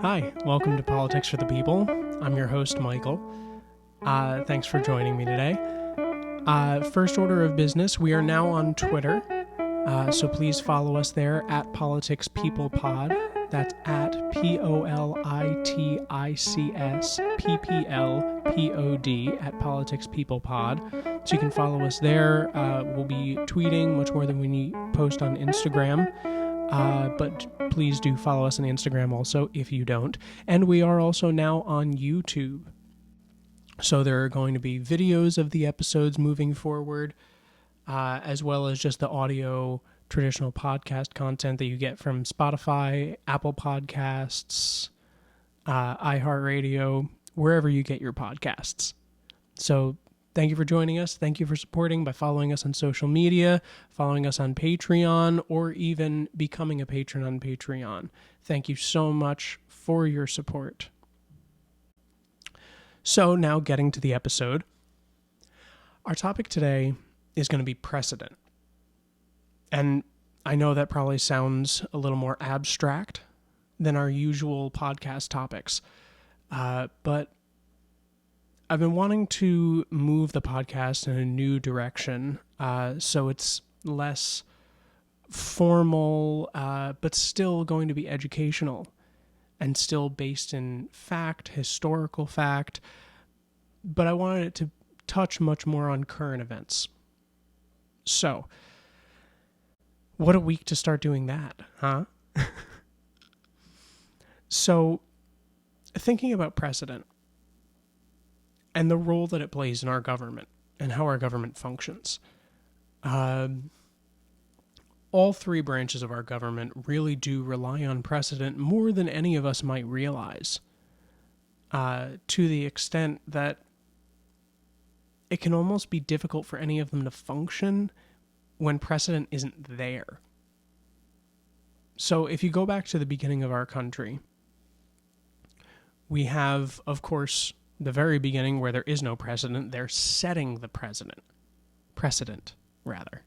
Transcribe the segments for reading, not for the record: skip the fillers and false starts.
Hi, welcome to Politics for the People. I'm your host, Michael. Thanks for joining me today. First order of business, we are now on Twitter, so please follow us there at Politics People Pod. That's at POLITICSPPLPOD at Politics People Pod. So you can follow us there. We'll be tweeting much more than we post on Instagram. But please do follow us on Instagram also if you don't. And we are also now on YouTube. So there are going to be videos of the episodes moving forward, as well as just the audio traditional podcast content that you get from Spotify, Apple Podcasts, iHeartRadio, wherever you get your podcasts. So thank you for joining us. Thank you for supporting by following us on social media, following us on Patreon, or even becoming a patron on Patreon. Thank you so much for your support. So now getting to the episode. Our topic today is going to be precedent. And I know that probably sounds a little more abstract than our usual podcast topics, but I've been wanting to move the podcast in a new direction, so it's less formal, but still going to be educational and still based in fact, historical fact, but I wanted it to touch much more on current events. So, what a week to start doing that, huh? So, thinking about precedent and the role that it plays in our government and how our government functions. All three branches of our government really do rely on precedent more than any of us might realize, to the extent that it can almost be difficult for any of them to function when precedent isn't there. So if you go back to the beginning of our country, we have, of course, the very beginning where there is no precedent. They're setting the precedent, rather.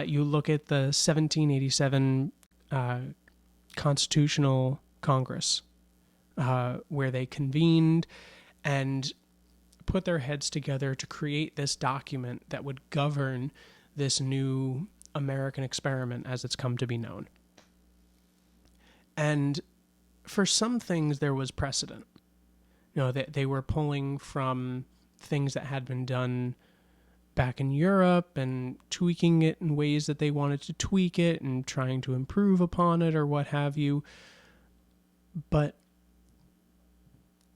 You look at the 1787 Constitutional Congress, where they convened and put their heads together to create this document that would govern this new American experiment as it's come to be known. And for some things, there was precedent. You know, they were pulling from things that had been done back in Europe and tweaking it in ways that they wanted to tweak it and trying to improve upon it or what have you. But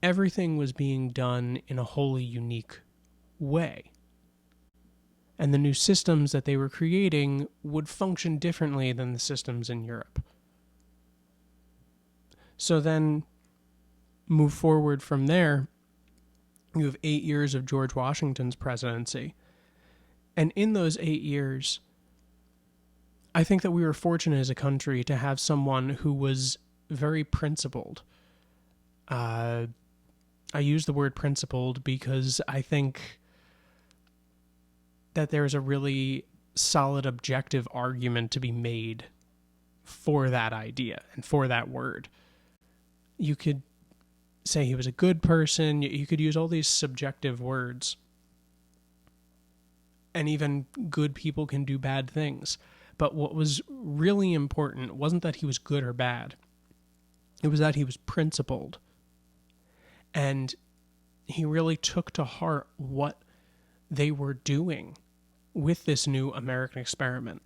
everything was being done in a wholly unique way. And the new systems that they were creating would function differently than the systems in Europe. So then, move forward from there, you have 8 years of George Washington's presidency. And in those 8 years, I think that we were fortunate as a country to have someone who was very principled. I use the word principled because I think that there is a really solid objective argument to be made for that idea and for that word. You could say he was a good person. You could use all these subjective words. And even good people can do bad things. But what was really important wasn't that he was good or bad. It was that he was principled. And he really took to heart what they were doing with this new American experiment.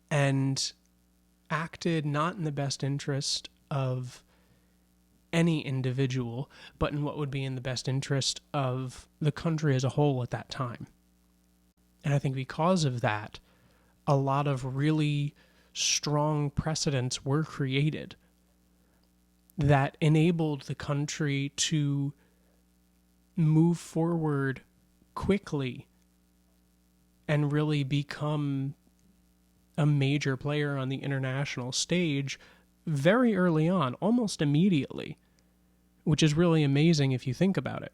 And acted not in the best interest of any individual, but in what would be in the best interest of the country as a whole at that time. And I think because of that, a lot of really strong precedents were created that enabled the country to move forward quickly and really become a major player on the international stage very early on, almost immediately, which is really amazing if you think about it.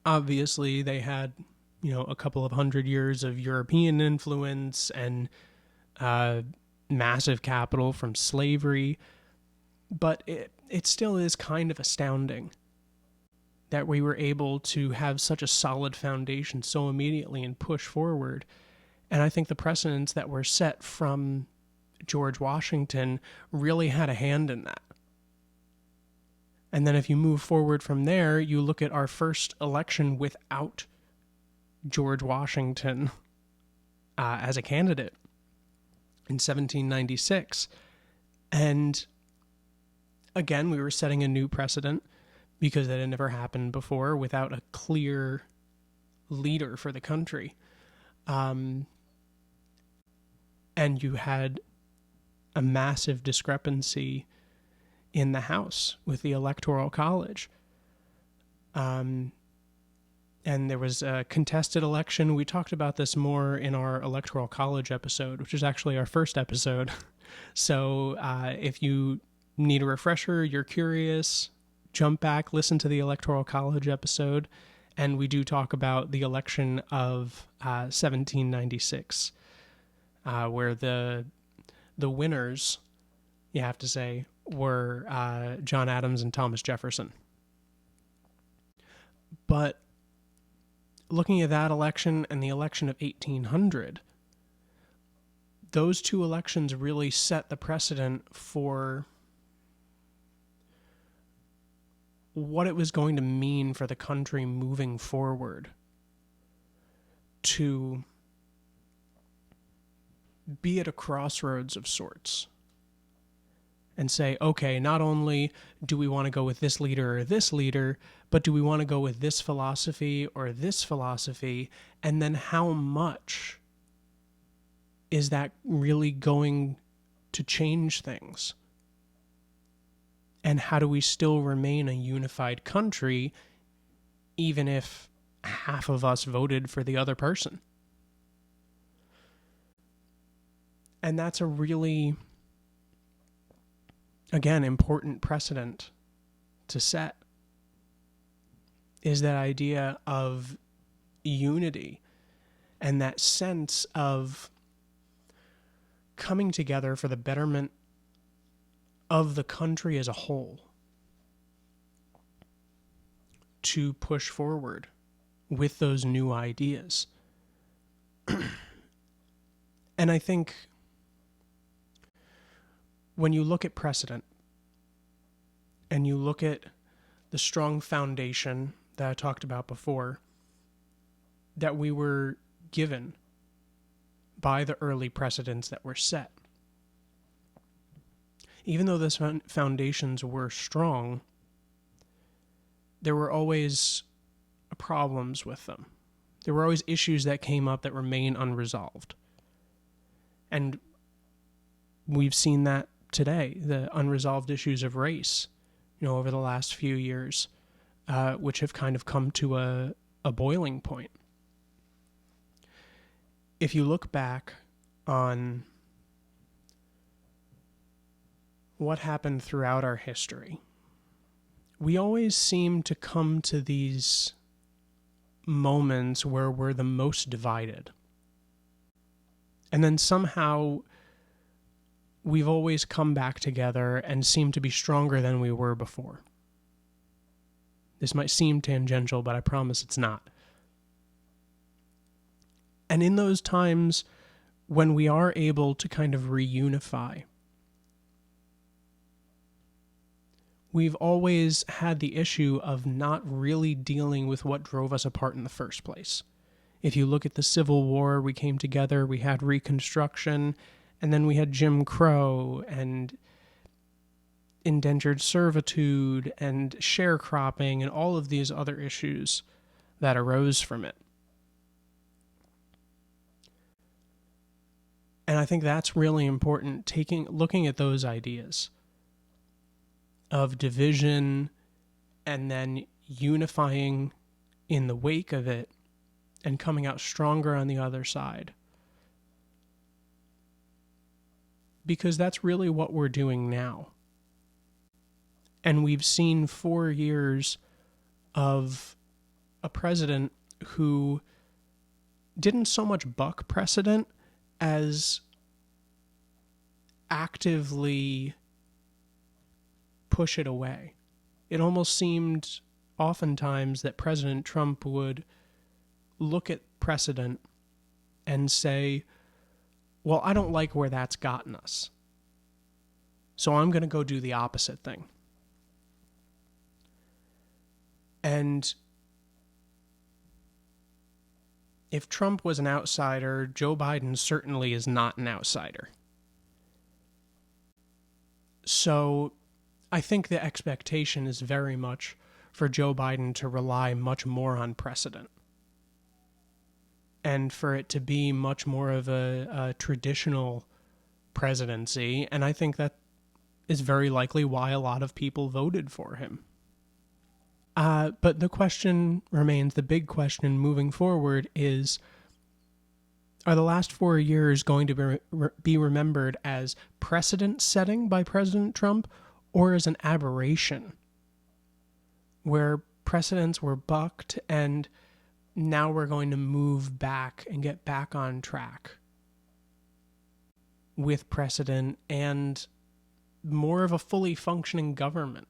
Obviously, they had a couple of 100 years of European influence and massive capital from slavery. But it still is kind of astounding that we were able to have such a solid foundation so immediately and push forward. And I think the precedents that were set from George Washington really had a hand in that. And then if you move forward from there, you look at our first election without George Washington as a candidate in 1796. And again, we were setting a new precedent because that had never happened before without a clear leader for the country. And you had a massive discrepancy in the House with the Electoral College. And there was a contested election. We talked about this more in our Electoral College episode, which is actually our first episode. So if you need a refresher, you're curious, jump back, listen to the Electoral College episode, and we do talk about the election of 1796, where the winners, you have to say, were John Adams and Thomas Jefferson. But looking at that election and the election of 1800, those two elections really set the precedent for what it was going to mean for the country moving forward to be at a crossroads of sorts and say, okay, not only do we want to go with this leader or this leader, but do we want to go with this philosophy or this philosophy? And then how much is that really going to change things? And how do we still remain a unified country even if half of us voted for the other person? And that's a really, again, important precedent to set, is that idea of unity and that sense of coming together for the betterment of the country as a whole to push forward with those new ideas. And I think when you look at precedent and you look at the strong foundation that I talked about before that we were given by the early precedents that were set, even though those foundations were strong, there were always problems with them. There were always issues that came up that remain unresolved. And we've seen that today, the unresolved issues of race, over the last few years, which have kind of come to a boiling point. If you look back on what happened throughout our history, we always seem to come to these moments where we're the most divided. And then somehow we've always come back together and seem to be stronger than we were before. This might seem tangential, but I promise it's not. And in those times when we are able to kind of reunify, we've always had the issue of not really dealing with what drove us apart in the first place. If you look at the Civil War, we came together, we had Reconstruction, and then we had Jim Crow and indentured servitude and sharecropping and all of these other issues that arose from it. And I think that's really important, looking at those ideas of division and then unifying in the wake of it and coming out stronger on the other side. Because that's really what we're doing now. And we've seen 4 years of a president who didn't so much buck precedent as actively push it away. It almost seemed oftentimes that President Trump would look at precedent and say, well, I don't like where that's gotten us, so I'm going to go do the opposite thing. And if Trump was an outsider, Joe Biden certainly is not an outsider. So I think the expectation is very much for Joe Biden to rely much more on precedent, and for it to be much more of a traditional presidency. And I think that is very likely why a lot of people voted for him. But the question remains, the big question moving forward is, are the last 4 years going to be remembered as precedent setting by President Trump, or as an aberration where precedents were bucked and now we're going to move back and get back on track with precedent and more of a fully functioning government?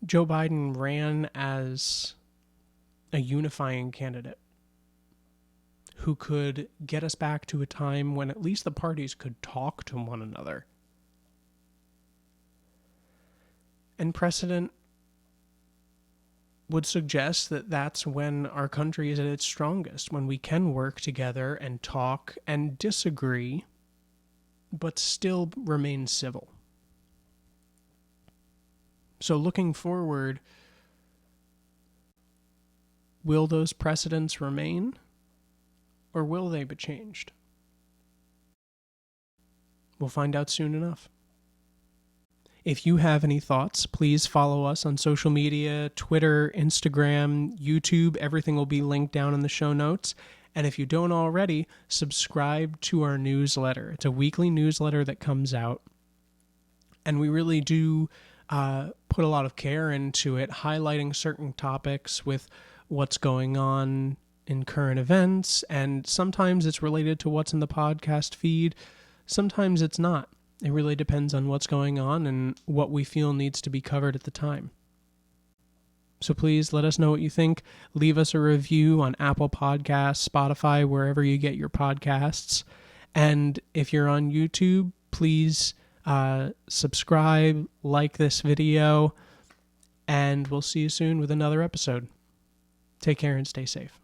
Joe Biden ran as a unifying candidate who could get us back to a time when at least the parties could talk to one another. And precedent would suggest that that's when our country is at its strongest, when we can work together and talk and disagree, but still remain civil. So looking forward, will those precedents remain, or will they be changed? We'll find out soon enough. If you have any thoughts, please follow us on social media, Twitter, Instagram, YouTube. Everything will be linked down in the show notes. And if you don't already, subscribe to our newsletter. It's a weekly newsletter that comes out. And we really do put a lot of care into it, highlighting certain topics with what's going on in current events. And sometimes it's related to what's in the podcast feed. Sometimes it's not. It really depends on what's going on and what we feel needs to be covered at the time. So please let us know what you think. Leave us a review on Apple Podcasts, Spotify, wherever you get your podcasts. And if you're on YouTube, please subscribe, like this video, and we'll see you soon with another episode. Take care and stay safe.